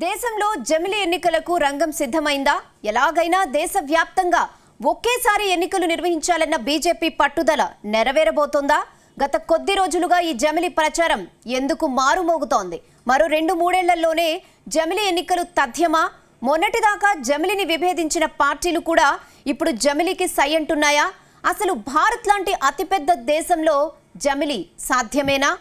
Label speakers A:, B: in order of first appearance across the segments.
A: దేశంలో జమిలి ఎన్నికలకు రంగం సిద్ధమైందా? ఎలాగైనా దేశవ్యాప్తంగా ఒకేసారి ఎన్నికలు నిర్వహించాలన్న బీజేపీ పట్టుదల నెరవేరబోతోందా? గత కొద్ది రోజులుగా ఈ జమిలి ప్రచారం ఎందుకు మారుమోగుతోంది? మరో 2-3 ఏళ్లలోనే జమిలి ఎన్నికలు తథ్యమా? మొన్నటిదాకా జమిలిని విభేదించిన పార్టీలు కూడా ఇప్పుడు జమిలికి సై అంటున్నాయా? అసలు భారత్ లాంటి అతిపెద్ద దేశంలో జమిలి సాధ్యమేనా?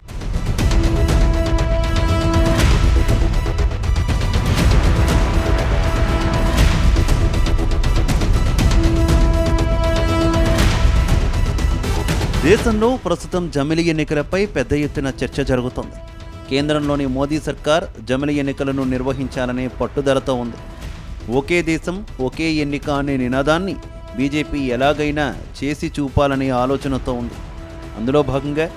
B: దేశంలో ప్రస్తుతం జమిలి ఎన్నికలపై పెద్ద ఎత్తున చర్చ జరుగుతోంది. కేంద్రంలోని మోదీ సర్కార్ జమిలి ఎన్నికలను నిర్వహించాలనే పట్టుదలతో ఉంది. ఒకే దేశం ఒకే ఎన్నిక అనే నినాదాన్ని బీజేపీ ఎలాగైనా చేసి చూపాలనే ఆలోచనతో ఉంది. అందులో భాగంగా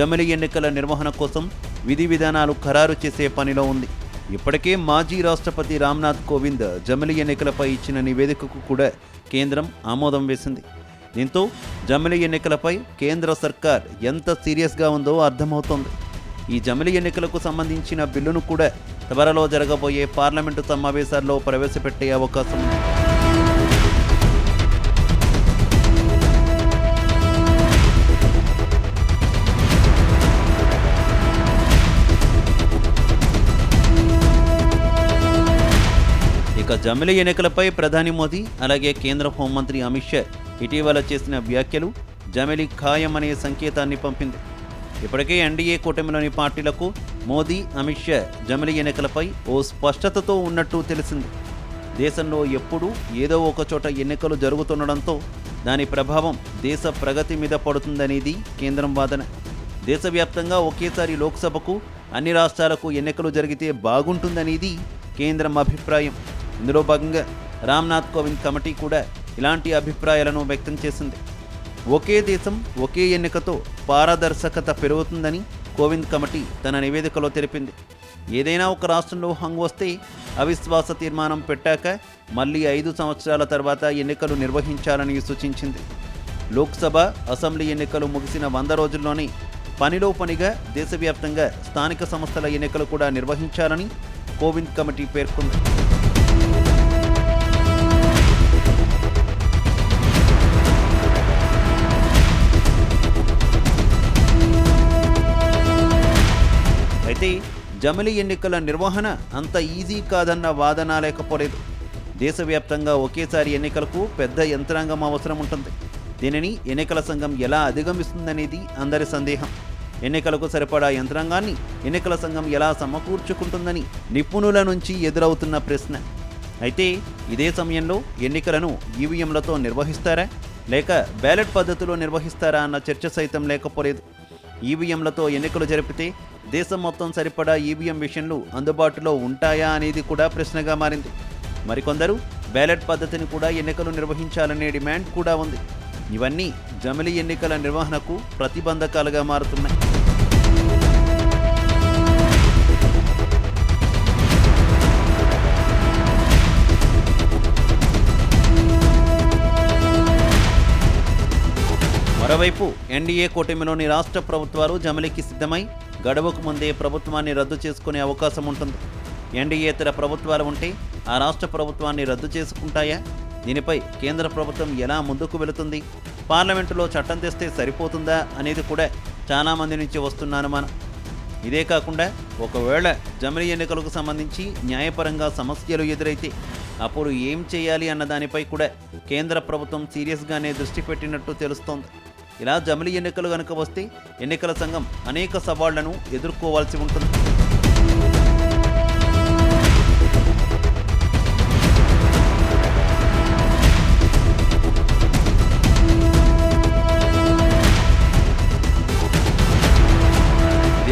B: జమిలి ఎన్నికల నిర్వహణ కోసం విధి విధానాలు ఖరారు చేసే పనిలో ఉంది. ఇప్పటికే మాజీ రాష్ట్రపతి రామ్నాథ్ కోవింద్ జమిలి ఎన్నికలపై ఇచ్చిన నివేదికకు కూడా కేంద్రం ఆమోదం వేసింది. దీంతో జమిలి ఎన్నికలపై కేంద్ర సర్కార్ ఎంత సీరియస్గా ఉందో అర్థమవుతోంది. ఈ జమిలి ఎన్నికలకు సంబంధించిన బిల్లును కూడా త్వరలో జరగబోయే పార్లమెంటు సమావేశాల్లో ప్రవేశపెట్టే అవకాశం ఉంది. ఇక జమిలి ఎన్నికలపై ప్రధాని మోదీ అలాగే కేంద్ర హోంమంత్రి అమిత్ షా ఇటీవల చేసిన వ్యాఖ్యలు జమిలి ఖాయం అనే సంకేతాన్ని పంపింది. ఇప్పటికే ఎన్డీఏ కూటమిలోని పార్టీలకు మోదీ అమిత్ షా జమిలి ఎన్నికలపై ఓ స్పష్టతతో ఉన్నట్టు తెలిసింది. దేశంలో ఎప్పుడూ ఏదో ఒక చోట ఎన్నికలు జరుగుతుండడంతో దాని ప్రభావం దేశ ప్రగతి మీద పడుతుందనేది కేంద్రం వాదన. దేశవ్యాప్తంగా ఒకేసారి లోక్సభకు అన్ని రాష్ట్రాలకు ఎన్నికలు జరిగితే బాగుంటుందనేది కేంద్రం అభిప్రాయం. ఇందులో భాగంగా రామ్నాథ్ కోవింద్ కమిటీ కూడా ఇలాంటి అభిప్రాయాలను వ్యక్తం చేసింది. ఒకే దేశం ఒకే ఎన్నికతో పారదర్శకత పెరుగుతుందని కోవింద్ కమిటీ తన నివేదికలో తెలిపింది. ఏదైనా ఒక రాష్ట్రంలో హంగ్ వస్తే అవిశ్వాస తీర్మానం పెట్టాక మళ్ళీ 5 సంవత్సరాల తర్వాత ఎన్నికలు నిర్వహించాలని సూచించింది. లోక్సభ అసెంబ్లీ ఎన్నికలు ముగిసిన 100 రోజుల్లోనే పనిలో పనిగా దేశవ్యాప్తంగా స్థానిక సంస్థల ఎన్నికలు కూడా నిర్వహించాలని కోవింద్ కమిటీ పేర్కొంది. అయితే జమిలి ఎన్నికల నిర్వహణ అంత ఈజీ కాదన్న వాదన లేకపోలేదు. దేశవ్యాప్తంగా ఒకేసారి ఎన్నికలకు పెద్ద యంత్రాంగం అవసరం ఉంటుంది. దీనిని ఎన్నికల సంఘం ఎలా అధిగమిస్తుందనేది అందరి సందేహం. ఎన్నికలకు సరిపడా యంత్రాంగాన్ని ఎన్నికల సంఘం ఎలా సమకూర్చుకుంటుందని నిపుణుల నుంచి ఎదురవుతున్న ప్రశ్న. అయితే ఇదే సమయంలో ఎన్నికలను ఈవీఎంలతో నిర్వహిస్తారా లేక బ్యాలెట్ పద్ధతిలో నిర్వహిస్తారా అన్న చర్చ సైతం లేకపోలేదు. ఈవీఎంలతో ఎన్నికలు జరిపితే దేశం మొత్తం సరిపడా ఈవీఎం మిషన్లు అందుబాటులో ఉంటాయా అనేది కూడా ప్రశ్నగా మారింది. మరికొందరు బ్యాలెట్ పద్ధతిని కూడా ఎన్నికలు నిర్వహించాలనే డిమాండ్ కూడా ఉంది. ఇవన్నీ జమిలి ఎన్నికల నిర్వహణకు ప్రతిబంధకాలుగా మారుతున్నాయి. మరోవైపు ఎన్డీఏ కూటమిలోని రాష్ట్ర ప్రభుత్వాలు జమిలికి సిద్ధమై గడువుకు ముందే ప్రభుత్వాన్ని రద్దు చేసుకునే అవకాశం ఉంటుంది. ఎన్డీఏతర ప్రభుత్వాలు ఉంటే ఆ రాష్ట్ర ప్రభుత్వాన్ని రద్దు చేసుకుంటాయా? దీనిపై కేంద్ర ప్రభుత్వం ఎలా ముందుకు వెళుతుంది? పార్లమెంటులో చట్టం తెస్తే సరిపోతుందా అనేది కూడా చాలామంది నుంచి వస్తున్న అనుమానం. ఇదే కాకుండా ఒకవేళ జమిలి ఎన్నికలకు సంబంధించి న్యాయపరంగా సమస్యలు ఎదురైతే అప్పుడు ఏం చేయాలి అన్న దానిపై కూడా కేంద్ర ప్రభుత్వం సీరియస్గానే దృష్టి పెట్టినట్టు తెలుస్తోంది. ఇలా జమిలి ఎన్నికలు కనుక వస్తే ఎన్నికల సంఘం అనేక సవాళ్లను ఎదుర్కోవాల్సి ఉంటుంది.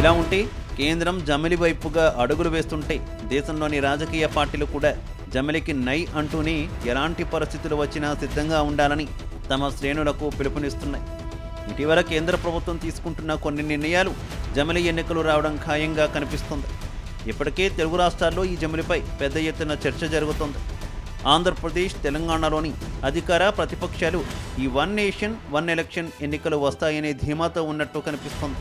B: ఇలా ఉంటే కేంద్రం జమిలి వైపుగా అడుగులు వేస్తుంటే దేశంలోని రాజకీయ పార్టీలు కూడా జమిలికి నై అంటూనే ఎలాంటి పరిస్థితులు వచ్చినా సిద్ధంగా ఉండాలని తమ శ్రేణులకు పిలుపునిస్తున్నాయి. ఇటీవల కేంద్ర ప్రభుత్వం తీసుకుంటున్న కొన్ని నిర్ణయాలు జమిలి ఎన్నికలు రావడం ఖాయంగా కనిపిస్తుంది. ఇప్పటికే తెలుగు రాష్ట్రాల్లో ఈ జమిలిపై పెద్ద ఎత్తున చర్చ జరుగుతోంది. ఆంధ్రప్రదేశ్, తెలంగాణలోని అధికార ప్రతిపక్షాలు ఈ 1 నేషన్ 1 ఎలక్షన్ ఎన్నికలు వస్తాయనే ధీమాతో ఉన్నట్టు కనిపిస్తోంది.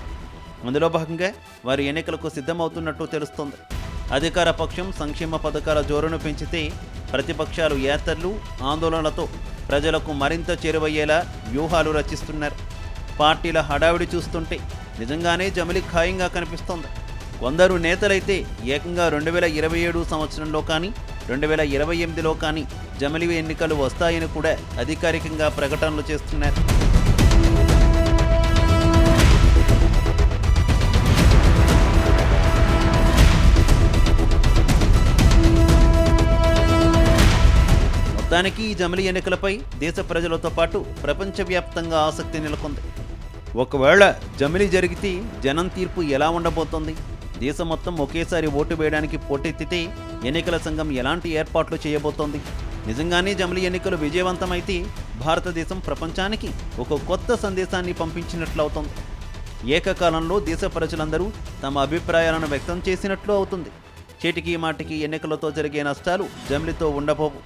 B: అందులో భాగంగా వారు ఎన్నికలకు సిద్ధమవుతున్నట్టు తెలుస్తోంది. అధికార పక్షం సంక్షేమ పథకాల జోరును పెంచితే ప్రతిపక్షాలు యాత్రలు ఆందోళనలతో ప్రజలకు మరింత చేరువయ్యేలా వ్యూహాలు రచిస్తున్నారు. పార్టీల హడావిడి చూస్తుంటే నిజంగానే జమిలి ఖాయంగా కనిపిస్తోంది. కొందరు నేతలైతే ఏకంగా 2027 సంవత్సరంలో కానీ 2028లో కానీ జమిలి ఎన్నికలు వస్తాయని కూడా అధికారికంగా ప్రకటనలు చేస్తున్నారు. మొత్తానికి ఈ జమిలి ఎన్నికలపై దేశ ప్రజలతో పాటు ప్రపంచవ్యాప్తంగా ఆసక్తి నెలకొంది. ఒకవేళ జమిలి జరిగితే జనం తీర్పు ఎలా ఉండబోతోంది? దేశం మొత్తం ఒకేసారి ఓటు వేయడానికి పోటెత్తితే ఎన్నికల సంఘం ఎలాంటి ఏర్పాట్లు చేయబోతోంది? నిజంగానే జమిలి ఎన్నికలు విజయవంతమైతే భారతదేశం ప్రపంచానికి ఒక కొత్త సందేశాన్ని పంపించినట్లవుతుంది. ఏకకాలంలో దేశ ప్రజలందరూ తమ అభిప్రాయాలను వ్యక్తం చేసినట్లు అవుతుంది. చీటికి మాటికి ఎన్నికలతో జరిగే నష్టాలు జమిలితో ఉండబోవు.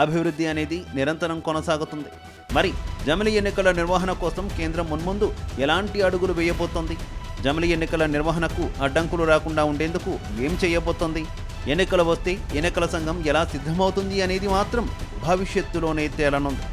B: అభివృద్ధి అనేది నిరంతరం కొనసాగుతుంది. మరి జమిలి ఎన్నికల నిర్వహణ కోసం కేంద్రం మున్ముందు ఎలాంటి అడుగులు వేయబోతోంది? జమిలి ఎన్నికల నిర్వహణకు అడ్డంకులు రాకుండా ఉండేందుకు ఏం చేయబోతోంది? ఎన్నికలు వస్తే ఎన్నికల సంఘం ఎలా సిద్ధమవుతుంది అనేది మాత్రం భవిష్యత్తులోనే తేలనుంది.